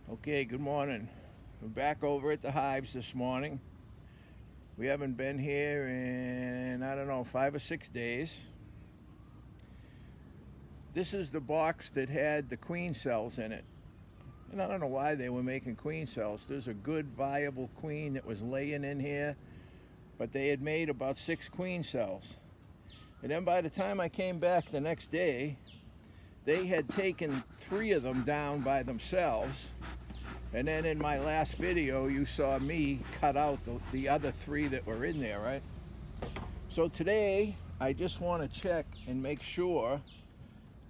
Okay, good morning. We're back over at the hives this morning. We haven't been here in, I don't know, 5 or 6 days. This is the box that had the queen cells in it. And I don't know why they were making queen cells. There's a good, viable queen that was laying in here, but they had made about 6 queen cells. And then by the time I came back the next day, they had taken 3 of them down by themselves. And then in my last video, you saw me cut out the other 3 that were in there, right? So today, I just want to check and make sure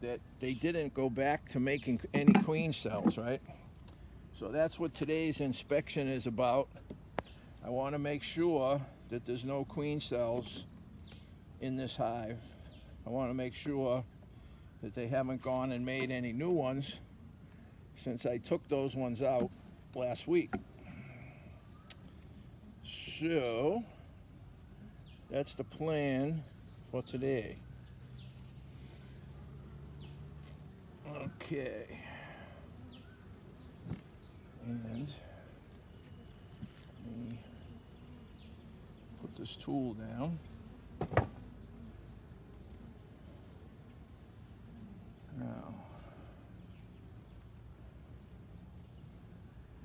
that they didn't go back to making any queen cells, right? So that's what today's inspection is about. I want to make sure that there's no queen cells in this hive. I want to make sure that they haven't gone and made any new ones since I took those ones out last week. So that's the plan for today. Okay. And let me put this tool down. Now,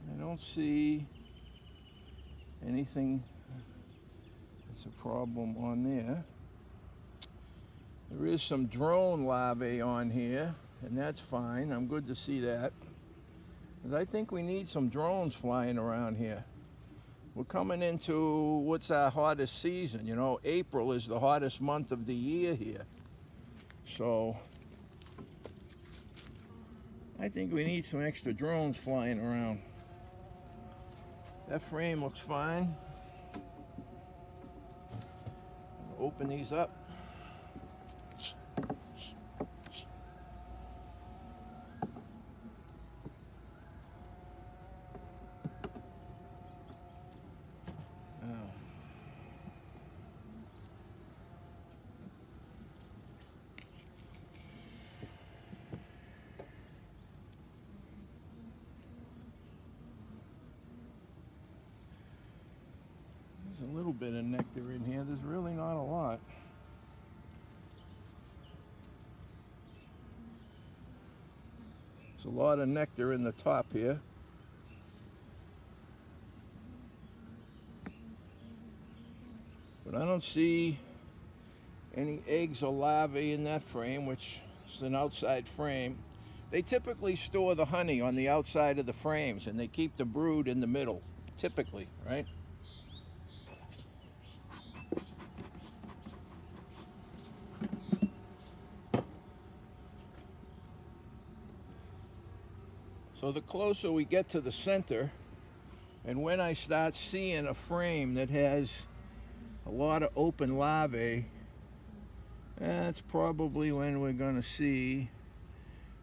I don't see anything that's a problem on there. There is some drone larvae on here, and that's fine. I'm good to see that. Because I think we need some drones flying around here. We're coming into what's our hottest season. You know, April is the hottest month of the year here. So I think we need some extra drones flying around. That frame looks fine. Open these up. There's a little bit of nectar in here. There's really not a lot. There's a lot of nectar in the top here. But I don't see any eggs or larvae in that frame, which is an outside frame. They typically store the honey on the outside of the frames, and they keep the brood in the middle, typically, right? So the closer we get to the center, and when I start seeing a frame that has a lot of open larvae, that's probably when we're going to see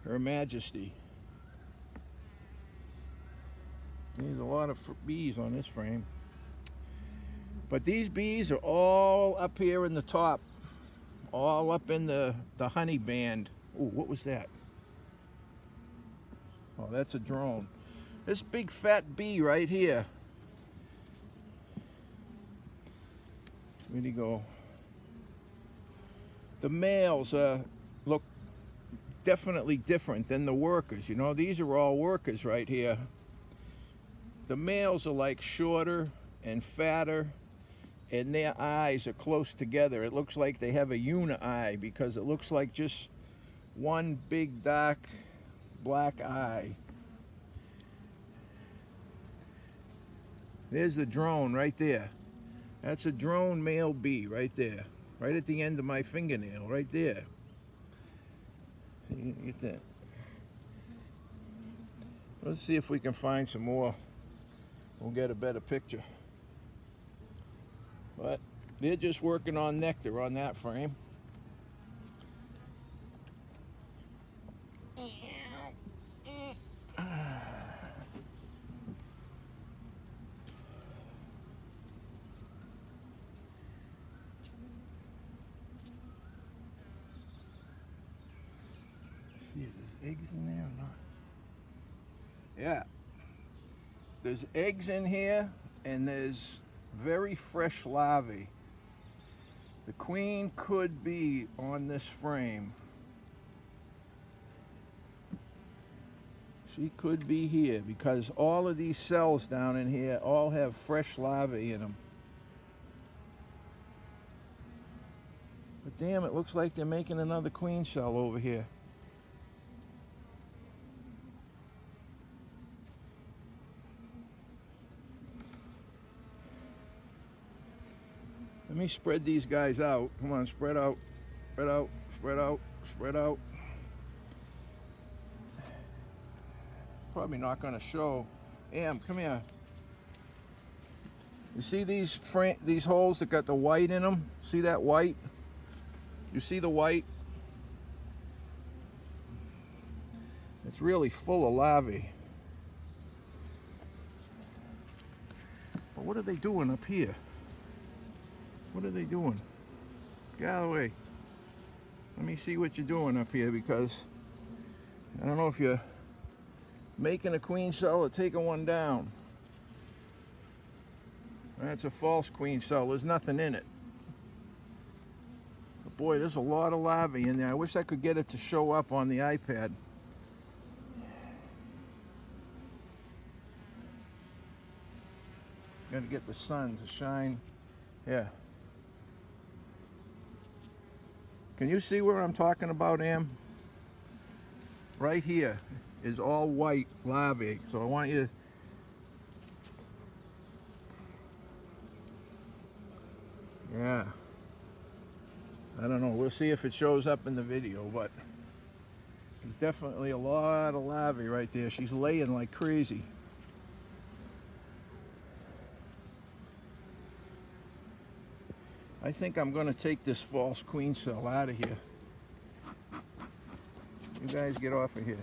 Her Majesty. There's a lot of bees on this frame. But these bees are all up here in the top, all up in the honey band. Ooh, what was that? Oh, that's a drone. This big fat bee right here. Where'd he go? The males look definitely different than the workers. You know, these are all workers right here. The males are like shorter and fatter, and their eyes are close together. It looks like they have a uni eye because it looks like just one big dark black eye. There's the drone right there. That's a drone male bee right there. Right at the end of my fingernail, right there. See, get that. Let's see if we can find some more. We'll get a better picture. But they're just working on nectar on that frame. See if there's eggs in there or not. Yeah, There's eggs in here, and there's very fresh larvae. The queen could be on this frame. She could be here because all of these cells down in here all have fresh larvae in them. But damn, it looks like they're making another queen cell over here. Let me spread these guys out. Come on, spread out, spread out, spread out, spread out. Probably not going to show. Am, come here. You see these holes that got the white in them? See that white? You see the white? It's really full of larvae. But what are they doing up here? What are they doing? Get out of the way. Let me see what you're doing up here, because I don't know if you're making a queen cell or taking one down. That's a false queen cell. There's nothing in it. But boy, there's a lot of larvae in there. I wish I could get it to show up on the iPad. Got to get the sun to shine. Yeah. Can you see where I'm talking about, Am? Right here is all white larvae. So I want you to... Yeah. I don't know. We'll see if it shows up in the video, but there's definitely a lot of larvae right there. She's laying like crazy. I think I'm going to take this false queen cell out of here. You guys get off of here.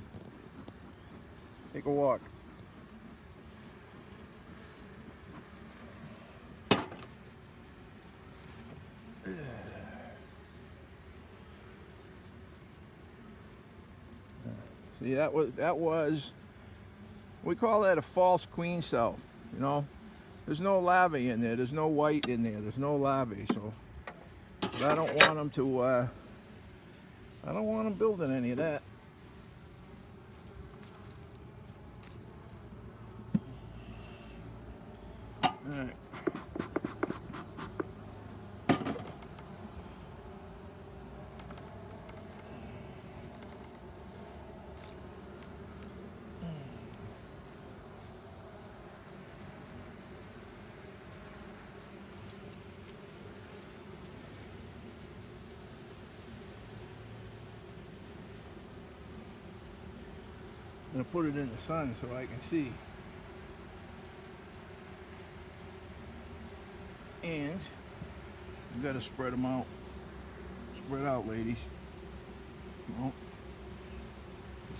Take a walk. See, that was, we call that a false queen cell, you know. There's no larvae in there. There's no white in there. There's no larvae. So, but I don't want them to. I don't want them building any of that. All right. I'm going to put it in the sun so I can see. And you got to spread them out. Spread out, ladies. Well,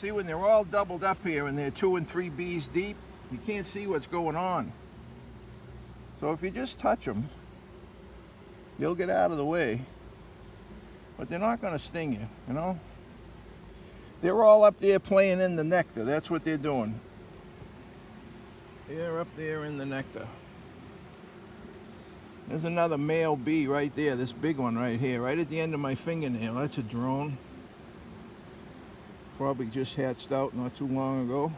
see, when they're all doubled up here and they're 2 and 3 bees deep, you can't see what's going on. So if you just touch them, you'll get out of the way. But they're not going to sting you, you know? They're all up there playing in the nectar. That's what they're doing. They're up there in the nectar. There's another male bee right there, this big one right here, right at the end of my fingernail. That's a drone. Probably just hatched out not too long ago.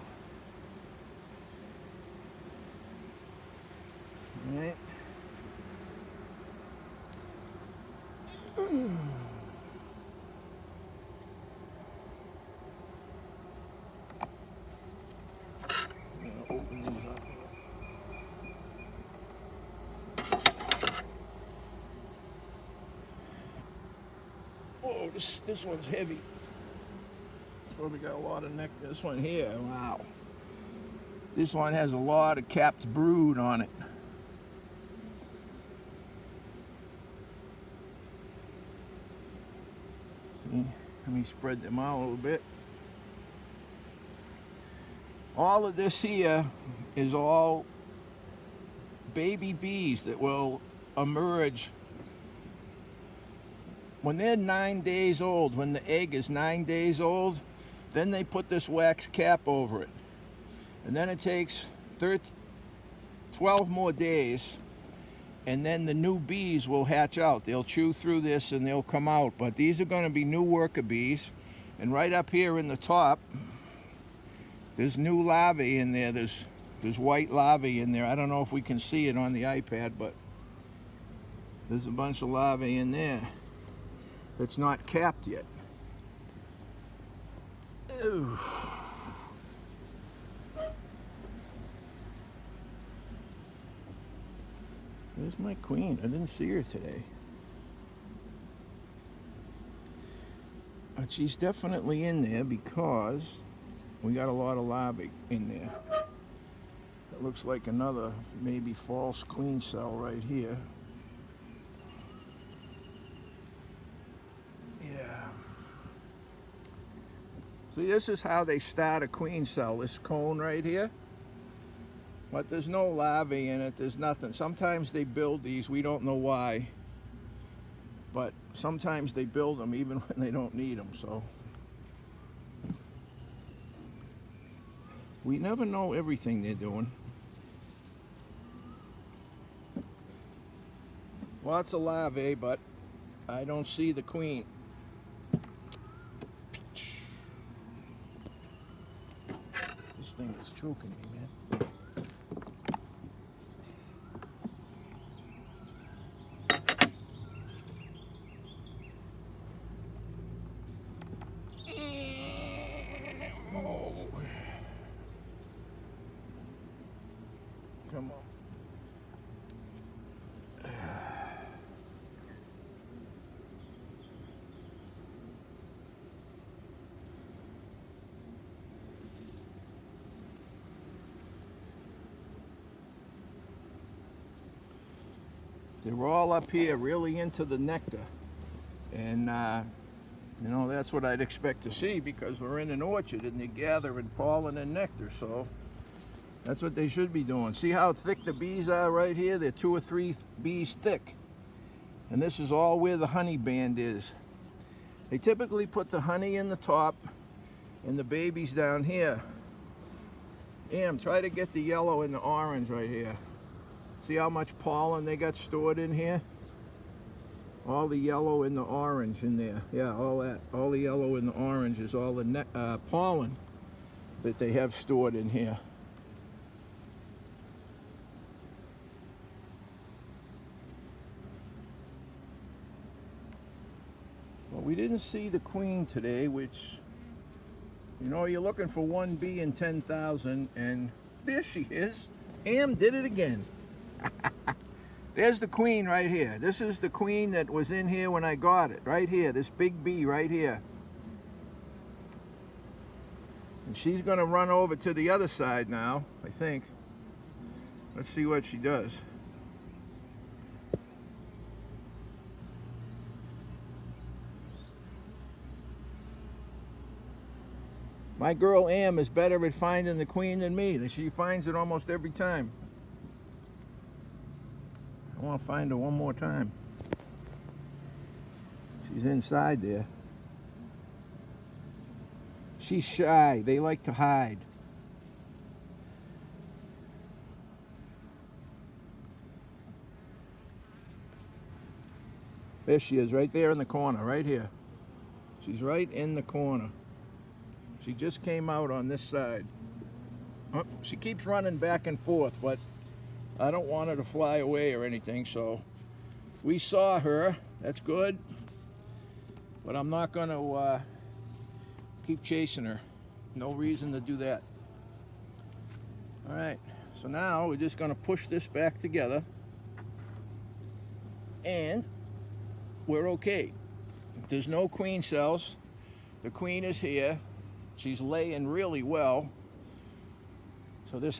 All right. Open these up. Oh, this one's heavy. Probably got a lot of nectar. This one here, wow. This one has a lot of capped brood on it. See, let me spread them out a little bit. All of this here is all baby bees that will emerge when they're 9 days old. When the egg is 9 days old, then they put this wax cap over it. And then it takes 12 more days, and then the new bees will hatch out. They'll chew through this and they'll come out. But these are going to be new worker bees. And right up here in the top, there's new larvae in there. There's white larvae in there. I don't know if we can see it on the iPad, but there's a bunch of larvae in there that's not capped yet. Ew. There's my queen. I didn't see her today. But she's definitely in there because we got a lot of larvae in there. It looks like another maybe false queen cell right here. Yeah. See, this is how they start a queen cell, this cone right here. But there's no larvae in it, there's nothing. Sometimes they build these, we don't know why. But sometimes they build them even when they don't need them, so. We never know everything they're doing. Lots of larvae, but I don't see the queen. This thing is choking me, man. Come on. They were all up here really into the nectar. And, you know, that's what I'd expect to see because we're in an orchard and they're gathering pollen and nectar. So that's what they should be doing. See how thick the bees are right here? They're 2 or 3 bees thick. And this is all where the honey band is. They typically put the honey in the top and the babies down here. Try to get the yellow and the orange right here. See how much pollen they got stored in here? All the yellow and the orange in there. Yeah, all that. All the yellow and the orange is all the pollen that they have stored in here. Well, we didn't see the queen today, which, you know, you're looking for one bee in 10,000, and there she is. Did it again. There's the queen right here. This is the queen that was in here when I got it. Right here, this big bee right here. And she's going to run over to the other side now, I think. Let's see what she does. My girl Am is better at finding the queen than me. She finds it almost every time. I want to find her one more time. She's inside there. She's shy. They like to hide. There she is, right there in the corner, right here. She's right in the corner. She just came out on this side. Oh, she keeps running back and forth, but I don't want her to fly away or anything, so we saw her. That's good. But I'm not going to keep chasing her. No reason to do that. All right, so now we're just going to push this back together. And we're okay. There's no queen cells. The queen is here. She's laying really well. So this